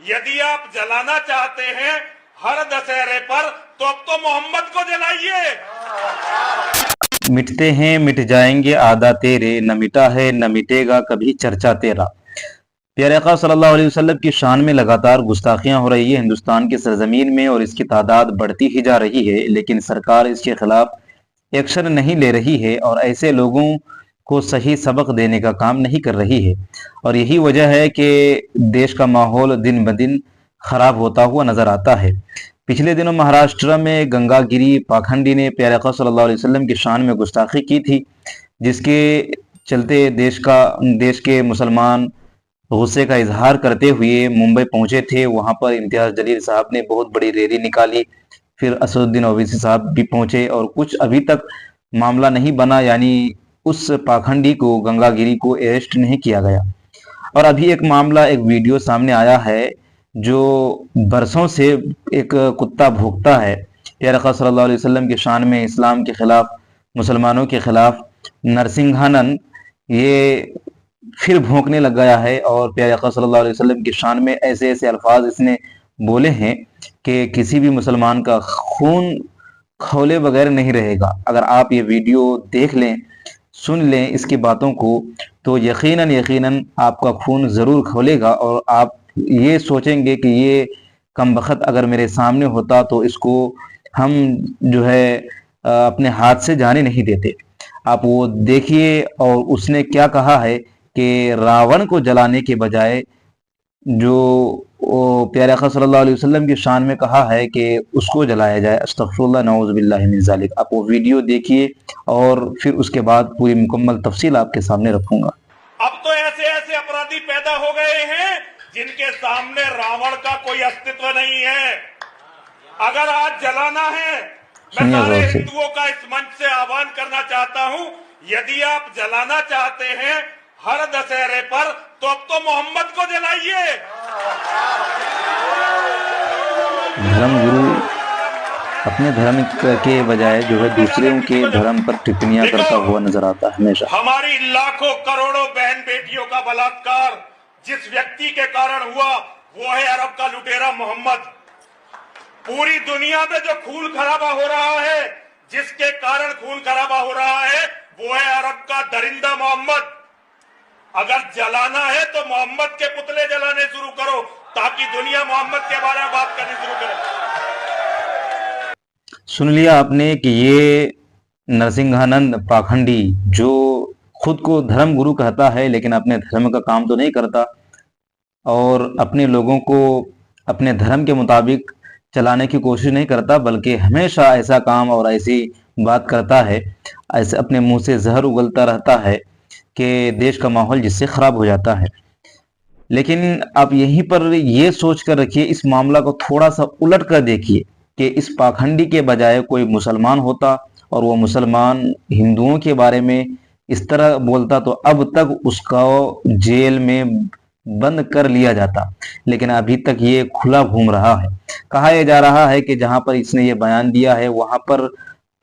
यदि आप जलाना चाहते हैं हर दशहरे पर तो अब तो मोहम्मद को जलाइए। मिटते हैं मिट जाएंगे आदा तेरे, न मिटा है न मिटेगा कभी चर्चा तेरा। प्यारे आका सल्लल्लाहु अलैहि वसल्लम की शान में लगातार गुस्ताखियां हो रही है हिंदुस्तान की सरजमीन में, और इसकी तादाद बढ़ती ही जा रही है, लेकिन सरकार इसके खिलाफ एक्शन नहीं ले रही है और ऐसे लोगों को सही सबक देने का काम नहीं कर रही है। और यही वजह है कि देश का माहौल दिन ब दिन खराब होता हुआ नजर आता है। पिछले दिनों महाराष्ट्र में गंगागिरी पाखंडी ने प्यारे आका सल्लल्लाहु अलैहि वसल्लम की शान में गुस्ताखी की थी, जिसके चलते देश के मुसलमान गुस्से का इजहार करते हुए मुंबई पहुंचे थे। वहां पर इम्तियाज जलील साहब ने बहुत बड़ी रैली निकाली, फिर असदुद्दीन ओवैसी साहब भी पहुंचे, और कुछ अभी तक मामला नहीं बना, यानी उस पाखंडी को गंगागिरी को अरेस्ट नहीं किया गया। और अभी एक मामला, एक वीडियो सामने आया है जो बरसों से एक कुत्ता भौंकता है प्यारे आका सल्लल्लाहु अलैहि वसल्लम की शान में, इस्लाम के खिलाफ, मुसलमानों के खिलाफ। नरसिंहानंद ये फिर भौंकने लग गया है और प्यारे आका सल्लल्लाहु अलैहि वसल्लम की शान में ऐसे ऐसे अल्फाज इसने बोले हैं कि किसी भी मुसलमान का खून खौले बगैर नहीं रहेगा। अगर आप ये वीडियो देख लें, सुन लें इसकी बातों को, तो यकीनन आपका खून ज़रूर खौलेगा और आप ये सोचेंगे कि ये कमबख्त अगर मेरे सामने होता तो इसको हम जो है अपने हाथ से जाने नहीं देते। आप वो देखिए, और उसने क्या कहा है कि रावण को जलाने के बजाय जो प्यारे आका सल्लल्लाहु अलैहि वसल्लम की शान में कहा है कि उसको जलाया जाए। अस्तगफिरुल्लाह नऊज़ु बिल्लाहि मिन ज़ालिक। आप वो वीडियो देखिए और फिर उसके बाद पूरी मुकम्मल तफसील आपके सामने रखूंगा। अब तो ऐसे ऐसे अपराधी पैदा हो गए हैं जिनके सामने रावण का कोई अस्तित्व नहीं है। अगर आज जलाना है, मैं सारे हिंदुओं का इस मंच से आह्वान करना चाहता हूं, यदि आप जलाना चाहते हैं हर दशहरे पर तो अब तो मोहम्मद को जलाइए। धर्मगुरु अपने धर्म के बजाय जो है दूसरों के धर्म पर टिप्पणियां करता हुआ नजर आता है हमेशा। हमारी लाखों करोड़ों बहन बेटियों का बलात्कार जिस व्यक्ति के कारण हुआ वो है अरब का लुटेरा मोहम्मद। पूरी दुनिया में जो खून खराबा हो रहा है, जिसके कारण खून खराबा हो रहा है, वो है अरब का दरिंदा मोहम्मद। अगर जलाना है तो मोहम्मद के पुतले जलाने शुरू करो ताकि दुनिया मोहम्मद के बारे में बात करनी शुरू करे। सुन लिया आपने कि ये नरसिंहानंद पाखंडी जो खुद को धर्म गुरु कहता है लेकिन अपने धर्म का काम तो नहीं करता और अपने लोगों को अपने धर्म के मुताबिक चलाने की कोशिश नहीं करता, बल्कि हमेशा ऐसा काम और ऐसी बात करता है, ऐसे अपने मुंह से जहर उगलता रहता है कि देश का माहौल जिससे ख़राब हो जाता है। लेकिन आप यहीं पर ये सोच कर रखिए, इस मामला को थोड़ा सा उलट कर देखिए कि इस पाखंडी के बजाय कोई मुसलमान होता और वो मुसलमान हिंदुओं के बारे में इस तरह बोलता तो अब तक उसका जेल में बंद कर लिया जाता, लेकिन अभी तक ये खुला घूम रहा है। कहा यह जा रहा है कि जहां पर इसने ये बयान दिया है वहां पर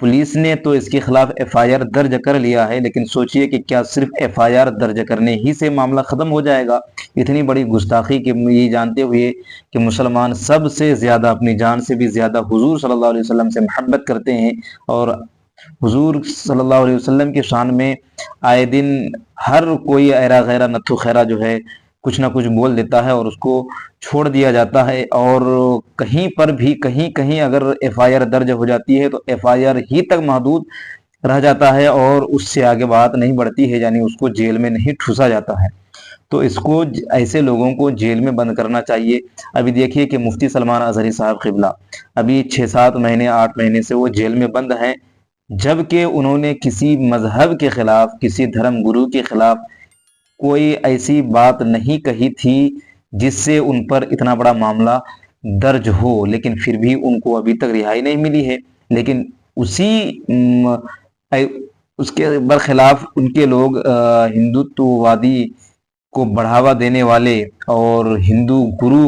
पुलिस ने तो इसके खिलाफ एफआईआर दर्ज कर लिया है, लेकिन सोचिए कि क्या सिर्फ एफआईआर दर्ज करने ही से मामला ख़त्म हो जाएगा? इतनी बड़ी गुस्ताखी कि ये जानते हुए कि मुसलमान सबसे ज़्यादा, अपनी जान से भी ज़्यादा हुजूर सल्लल्लाहु अलैहि वसल्लम से मोहब्बत करते हैं और हुजूर सल्लल्लाहु अलैहि वसल्लम की शान में आए दिन हर कोई ऐरा गैरा नत्थु खैरा जो है कुछ ना कुछ बोल देता है और उसको छोड़ दिया जाता है। और कहीं पर भी कहीं कहीं अगर एफआईआर दर्ज हो जाती है तो एफआईआर ही तक महदूद रह जाता है और उससे आगे बात नहीं बढ़ती है, यानी उसको जेल में नहीं ठूसा जाता है। तो इसको, ऐसे लोगों को जेल में बंद करना चाहिए। अभी देखिए कि मुफ्ती सलमान अजहरी साहब क़िबला अभी 6-7 महीने 8 महीने से वो जेल में बंद हैं, जबकि उन्होंने किसी मजहब के खिलाफ, किसी धर्म गुरु के खिलाफ कोई ऐसी बात नहीं कही थी जिससे उन पर इतना बड़ा मामला दर्ज हो, लेकिन फिर भी उनको अभी तक रिहाई नहीं मिली है। लेकिन उसके बरखिलाफ उनके लोग हिंदुत्ववादी को बढ़ावा देने वाले और हिंदू गुरु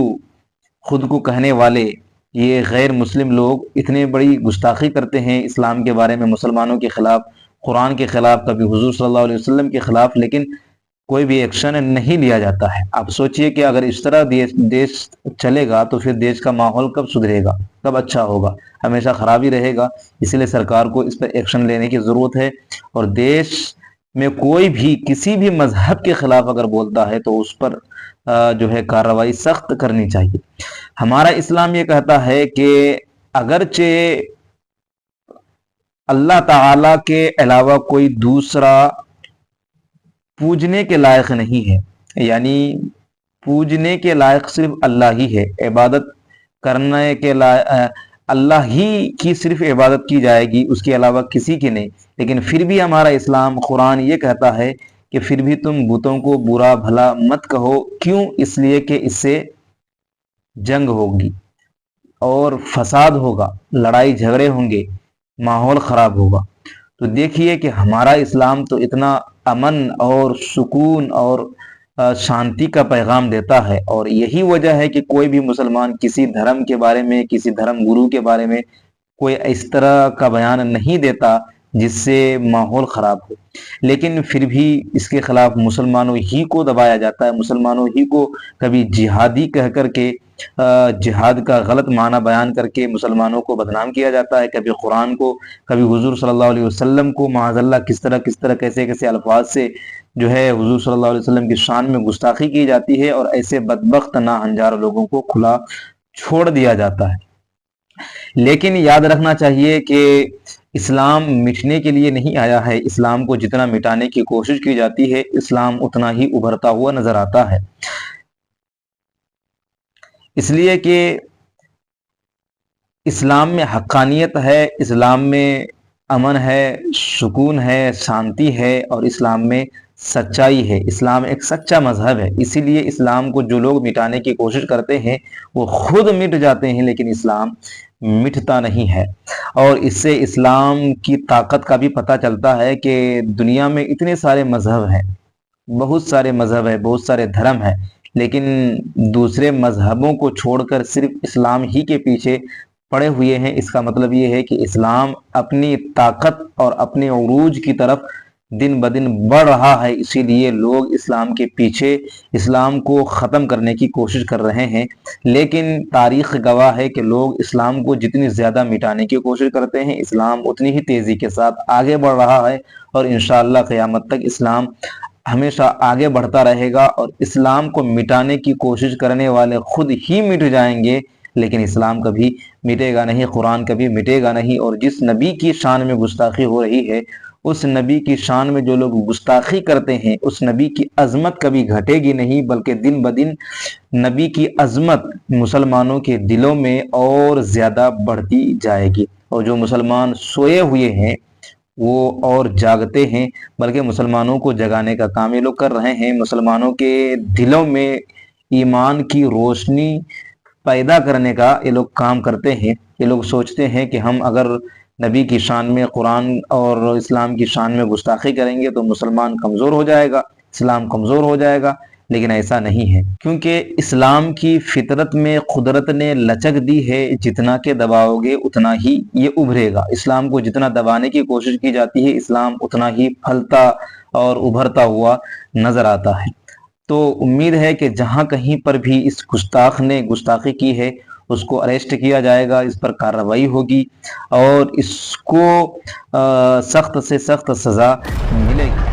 खुद को कहने वाले ये गैर मुस्लिम लोग इतने बड़ी गुस्ताखी करते हैं इस्लाम के बारे में, मुसलमानों के खिलाफ, कुरान के खिलाफ, कभी हुजूर सल्लल्लाहु अलैहि वसल्लम के खिलाफ, लेकिन کوئی بھی ایکشن نہیں لیا جاتا ہے۔ آپ سوچئے کہ اگر اس طرح دیش چلے گا تو پھر دیش کا ماحول کب سدھرے گا، کب اچھا ہوگا، ہمیشہ خراب ہی رہے گا۔ اس لیے سرکار کو اس پر ایکشن لینے کی ضرورت ہے، اور دیش میں کوئی بھی کسی بھی مذہب کے خلاف اگر بولتا ہے تو اس پر جو ہے کارروائی سخت کرنی چاہیے۔ ہمارا اسلام یہ کہتا ہے کہ اگرچہ اللہ تعالی کے علاوہ کوئی دوسرا پوجنے کے لائق نہیں ہے، یعنی پوجنے کے لائق صرف اللہ ہی ہے، عبادت کرنے کے لائق اللہ ہی کی صرف عبادت کی جائے گی، اس کے علاوہ کسی کی نہیں۔ لیکن پھر بھی ہمارا اسلام قرآن یہ کہتا ہے کہ پھر بھی تم بتوں کو برا بھلا مت کہو، کیوں؟ اس لیے کہ اس سے جنگ ہوگی اور فساد ہوگا، لڑائی جھگڑے ہوں گے، ماحول خراب ہوگا۔ تو دیکھیے کہ ہمارا اسلام تو اتنا امن اور سکون اور شانتی کا پیغام دیتا ہے، اور یہی وجہ ہے کہ کوئی بھی مسلمان کسی دھرم کے بارے میں، کسی دھرم گرو کے بارے میں کوئی اس طرح کا بیان نہیں دیتا جس سے ماحول خراب ہو۔ لیکن پھر بھی اس کے خلاف مسلمانوں ہی کو دبایا جاتا ہے، مسلمانوں ہی کو کبھی جہادی کہہ کر کے جہاد کا غلط معنی بیان کر کے مسلمانوں کو بدنام کیا جاتا ہے، کبھی قرآن کو، کبھی حضور صلی اللہ علیہ وسلم کو معاذ اللہ کس طرح کیسے الفاظ سے جو ہے حضور صلی اللہ علیہ وسلم کی شان میں گستاخی کی جاتی ہے، اور ایسے بدبخت ناہنجار لوگوں کو کھلا چھوڑ دیا جاتا ہے۔ لیکن یاد رکھنا چاہیے کہ اسلام مٹنے کے لیے نہیں آیا ہے، اسلام کو جتنا مٹانے کی کوشش کی جاتی ہے، اسلام اتنا ہی ابھرتا ہوا نظر آتا ہے۔ اس لیے کہ اسلام میں حقانیت ہے، اسلام میں امن ہے، سکون ہے، شانتی ہے، اور اسلام میں سچائی ہے۔ اسلام ایک سچا مذہب ہے، اسی لیے اسلام کو جو لوگ مٹانے کی کوشش کرتے ہیں وہ خود مٹ جاتے ہیں، لیکن اسلام مٹتا نہیں ہے۔ اور اس سے اسلام کی طاقت کا بھی پتہ چلتا ہے کہ دنیا میں اتنے سارے مذہب ہیں، بہت سارے مذہب ہیں، بہت سارے دھرم ہیں، لیکن دوسرے مذہبوں کو چھوڑ کر صرف اسلام ہی کے پیچھے پڑے ہوئے ہیں۔ اس کا مطلب یہ ہے کہ اسلام اپنی طاقت اور اپنے عروج کی طرف دن بدن بڑھ رہا ہے، اسی لیے لوگ اسلام کے پیچھے اسلام کو ختم کرنے کی کوشش کر رہے ہیں۔ لیکن تاریخ گواہ ہے کہ لوگ اسلام کو جتنی زیادہ مٹانے کی کوشش کرتے ہیں، اسلام اتنی ہی تیزی کے ساتھ آگے بڑھ رہا ہے، اور انشاءاللہ قیامت تک اسلام ہمیشہ آگے بڑھتا رہے گا، اور اسلام کو مٹانے کی کوشش کرنے والے خود ہی مٹ جائیں گے، لیکن اسلام کبھی مٹے گا نہیں، قرآن کبھی مٹے گا نہیں۔ اور جس نبی کی شان میں گستاخی ہو رہی ہے، اس نبی کی شان میں جو لوگ گستاخی کرتے ہیں، اس نبی کی عظمت کبھی گھٹے گی نہیں، بلکہ دن بدن نبی کی عظمت مسلمانوں کے دلوں میں اور زیادہ بڑھتی جائے گی۔ اور جو مسلمان سوئے ہوئے ہیں وہ اور جاگتے ہیں، بلکہ مسلمانوں کو جگانے کا کام یہ لوگ کر رہے ہیں، مسلمانوں کے دلوں میں ایمان کی روشنی پیدا کرنے کا یہ لوگ کام کرتے ہیں۔ یہ لوگ سوچتے ہیں کہ ہم اگر نبی کی شان میں، قرآن اور اسلام کی شان میں گستاخی کریں گے تو مسلمان کمزور ہو جائے گا، اسلام کمزور ہو جائے گا، لیکن ایسا نہیں ہے، کیونکہ اسلام کی فطرت میں قدرت نے لچک دی ہے، جتنا کہ دباؤ گے اتنا ہی یہ ابھرے گا۔ اسلام کو جتنا دبانے کی کوشش کی جاتی ہے، اسلام اتنا ہی پھلتا اور ابھرتا ہوا نظر آتا ہے۔ تو امید ہے کہ جہاں کہیں پر بھی اس گستاخ نے گستاخی کی ہے اس کو اریسٹ کیا جائے گا، اس پر کارروائی ہوگی، اور اس کو سخت سے سخت سزا ملے گی۔